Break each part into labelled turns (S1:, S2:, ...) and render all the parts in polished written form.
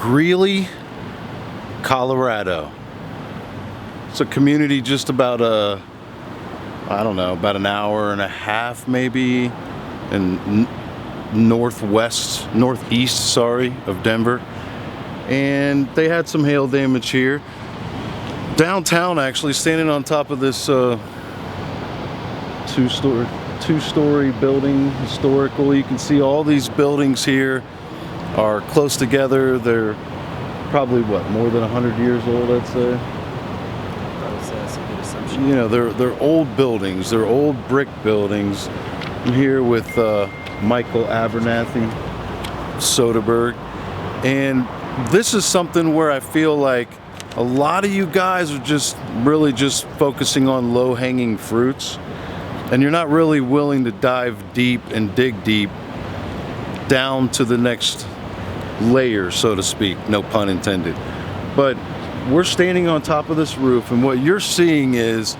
S1: Greeley, Colorado. It's a community just about I don't know, about an hour and a half maybe in northeast, of Denver. And they had some hail damage here. Downtown, actually, standing on top of this two-story building, historical. You can see all these buildings here are close together. They're probably, what, more than 100 years old, I'd say.
S2: That's a good assumption.
S1: You know, they're old buildings. They're old brick buildings. I'm here with Michael Abernathy, Soderbergh, and this is something where I feel like a lot of you guys are just really just focusing on low-hanging fruits, and you're not really willing to dive deep and dig deep down to the next layer, so to speak, no pun intended. But we're standing on top of this roof, and what you're seeing is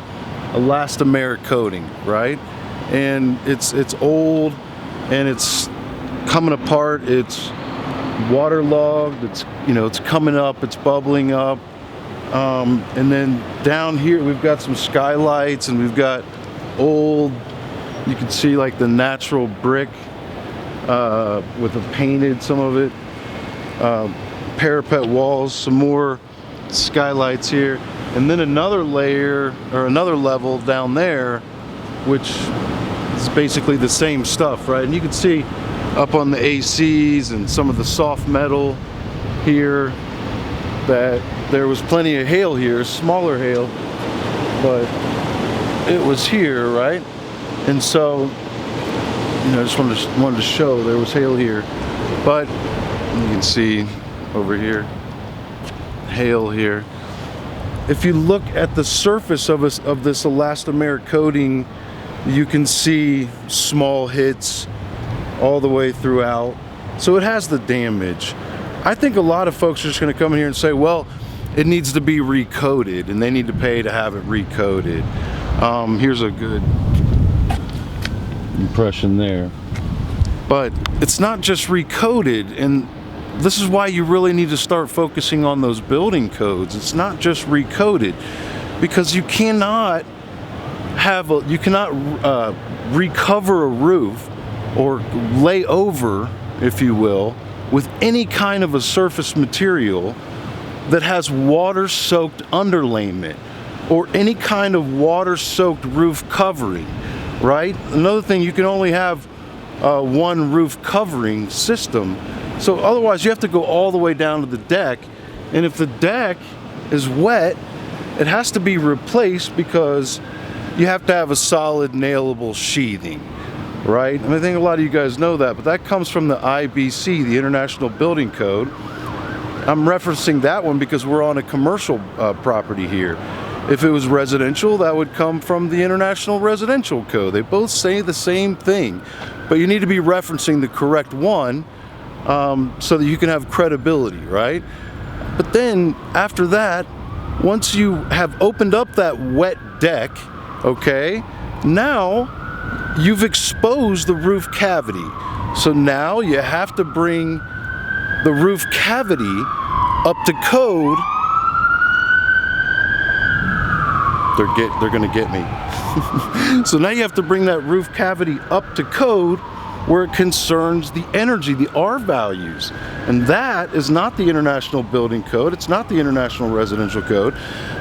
S1: elastomeric coating, right? And it's old, and it's coming apart. It's waterlogged. It's, you know, it's coming up. It's bubbling up. And then down here we've got some skylights, and we've got old, you can see like the natural brick with the painted, some of it, parapet walls, some more skylights here, and then another layer or another level down there, which is basically the same stuff, right? And you can see up on the ACs and some of the soft metal here that there was plenty of hail here, smaller hail, but it was here, right? And so, you know, I just wanted to show there was hail here, but you can see over here, hail here. If you look at the surface of this elastomeric coating, you can see small hits all the way throughout. So it has the damage. I think a lot of folks are just going to come in here and say, well, it needs to be recoated, and they need to pay to have it recoated. Here's a good impression there. But it's not just recoated, and this is why you really need to start focusing on those building codes. It's not just recoated, because you cannot recover a roof or lay over, if you will, with any kind of a surface material that has water-soaked underlayment or any kind of water-soaked roof covering, right? Another thing, you can only have one roof covering system. So otherwise you have to go all the way down to the deck, and if the deck is wet, it has to be replaced because you have to have a solid nailable sheathing, right? And I think a lot of you guys know that, but that comes from the IBC, the International Building Code. I'm referencing that one because we're on a commercial property here. If it was residential, that would come from the International Residential Code. They both say the same thing, but you need to be referencing the correct one so that you can have credibility, right? But then after that, once you have opened up that wet deck, okay, now you've exposed the roof cavity. So now you have to bring the roof cavity up to code. They're gonna get me. So now you have to bring that roof cavity up to code where it concerns the energy, the R values. And that is not the International Building Code. It's not the International Residential Code.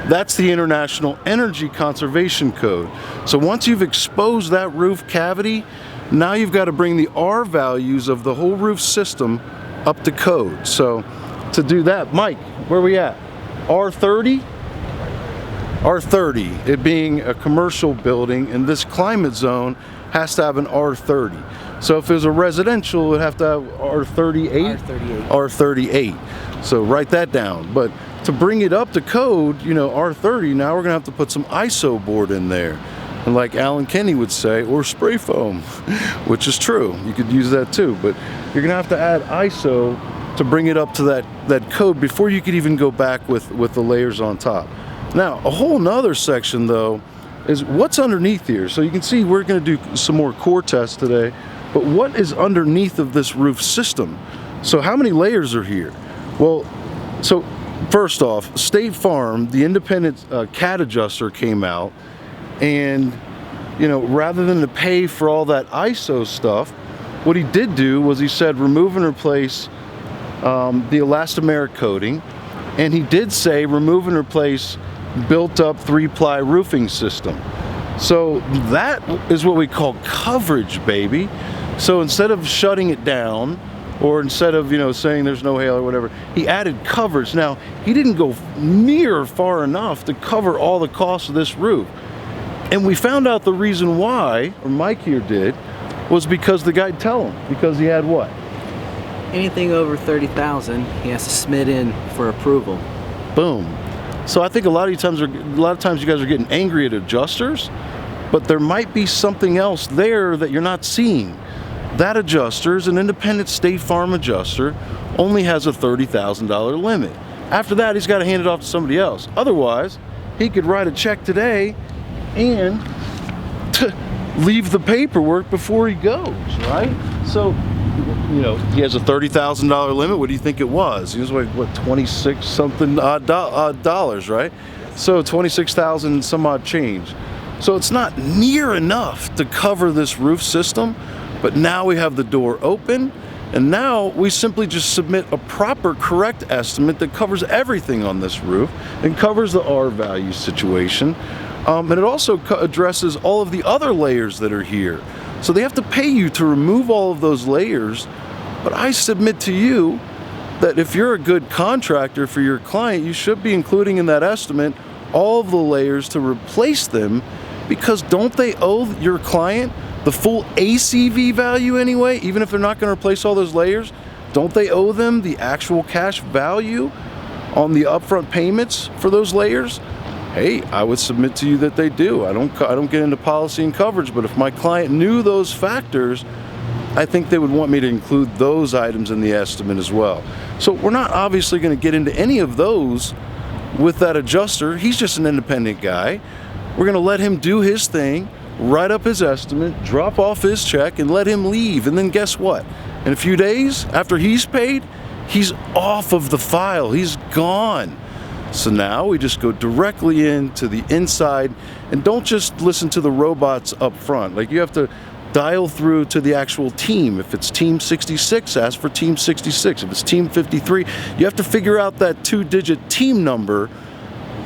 S1: That's the International Energy Conservation Code. So once you've exposed that roof cavity, now you've got to bring the R values of the whole roof system up to code. So to do that, Mike, where are we at? R30? R30, it being a commercial building in this climate zone, has to have an R30. So if it was a residential, it would have to have R38? R38. So write that down. But to bring it up to code, you know, R30, now we're gonna have to put some ISO board in there. And like Alan Kenny would say, or spray foam, which is true. You could use that too, but you're gonna have to add ISO to bring it up to that code before you could even go back with the layers on top. Now, a whole nother section though, is what's underneath here. So you can see we're gonna do some more core tests today, but what is underneath of this roof system? So how many layers are here? Well, so first off, State Farm, the independent CAT adjuster came out, and rather than to pay for all that ISO stuff, what he did do was he said remove and replace the elastomeric coating, and he did say remove and replace built-up 3-ply roofing system. So that is what we call coverage, baby. So instead of shutting it down, or instead of saying there's no hail or whatever, he added coverage. Now, he didn't go near far enough to cover all the costs of this roof. And we found out the reason why, or Mike here did, was because the guy'd tell him, because he had what?
S2: Anything over 30,000, he has to submit in for approval.
S1: Boom. So I think a lot of times you guys are getting angry at adjusters, but there might be something else there that you're not seeing. That adjuster is an independent State Farm adjuster, only has a $30,000 limit. After that, he's got to hand it off to somebody else. Otherwise, he could write a check today and leave the paperwork before he goes, right? So, he has a $30,000 limit. What do you think it was? He was like, what, 26 something odd dollars, right? So 26,000 some odd change. So it's not near enough to cover this roof system, but now we have the door open, and now we simply just submit a proper, correct estimate that covers everything on this roof and covers the R value situation. And it also addresses all of the other layers that are here. So they have to pay you to remove all of those layers, but I submit to you that if you're a good contractor for your client, you should be including in that estimate all of the layers to replace them, because don't they owe your client the full ACV value anyway, even if they're not going to replace all those layers? Don't they owe them the actual cash value on the upfront payments for those layers? Hey, I would submit to you that they do. I don't get into policy and coverage, but if my client knew those factors, I think they would want me to include those items in the estimate as well. So we're not obviously going to get into any of those with that adjuster. He's just an independent guy. We're going to let him do his thing, write up his estimate, drop off his check, and let him leave. And then guess what? In a few days, after he's paid, he's off of the file. He's gone. So now we just go directly into the inside, and don't just listen to the robots up front. Like, you have to dial through to the actual team. If it's team 66, ask for team 66. If it's team 53, you have to figure out that 2-digit team number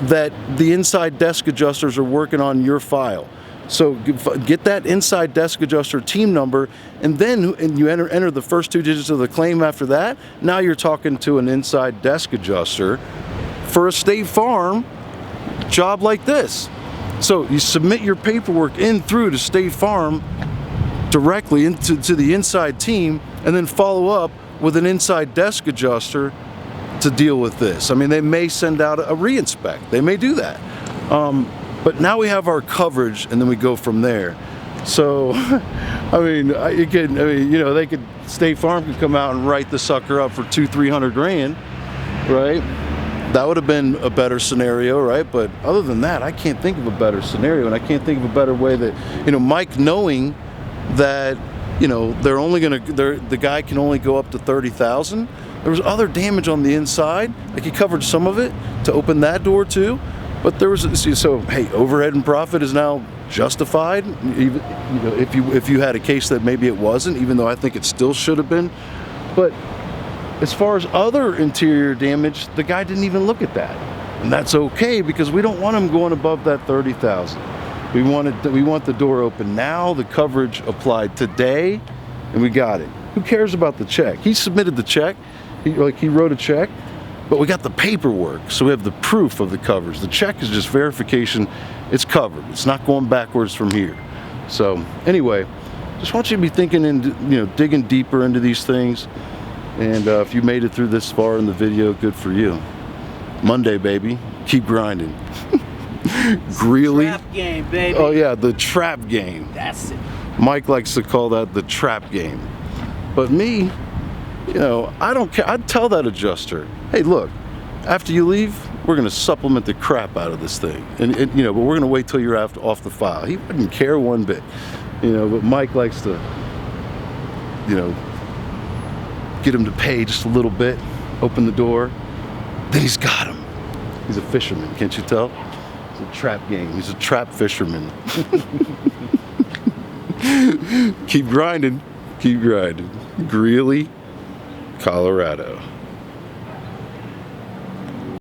S1: that the inside desk adjusters are working on your file. So get that inside desk adjuster team number, and then you enter the first 2 digits of the claim after that. Now you're talking to an inside desk adjuster for a State Farm job like this. So you submit your paperwork in through to State Farm directly into the inside team, and then follow up with an inside desk adjuster to deal with this. I mean, they may send out a re-inspect. They may do that. But now we have our coverage, and then we go from there. So, State Farm could come out and write the sucker up for $200-300 grand, right? That would have been a better scenario, right? But other than that, I can't think of a better scenario, and I can't think of a better way that, Mike knowing that, the guy can only go up to 30,000. There was other damage on the inside, like he covered some of it to open that door too. But there was, hey, overhead and profit is now justified, even, if you had a case that maybe it wasn't, even though I think it still should have been. But as far as other interior damage, the guy didn't even look at that. And that's okay, because we don't want him going above that 30,000. We want the door open now, the coverage applied today, and we got it. Who cares about the check? He submitted the check, he wrote a check, but we got the paperwork, so we have the proof of the coverage. The check is just verification it's covered. It's not going backwards from here. So anyway, just want you to be thinking and digging deeper into these things. And if you made it through this far in the video, good for you. Monday, baby. Keep grinding. Greeley.
S2: Trap game, baby.
S1: Oh yeah, the trap game.
S2: That's it.
S1: Mike likes to call that the trap game. But me, I don't care. I'd tell that adjuster, hey, look, after you leave, we're going to supplement the crap out of this thing. And but we're going to wait till you're off the file. He wouldn't care one bit. But Mike likes to, get him to pay just a little bit. Open the door. Then he's got him. He's a fisherman, can't you tell? It's a trap game. He's a trap fisherman. Keep grinding. Keep grinding. Greeley, Colorado.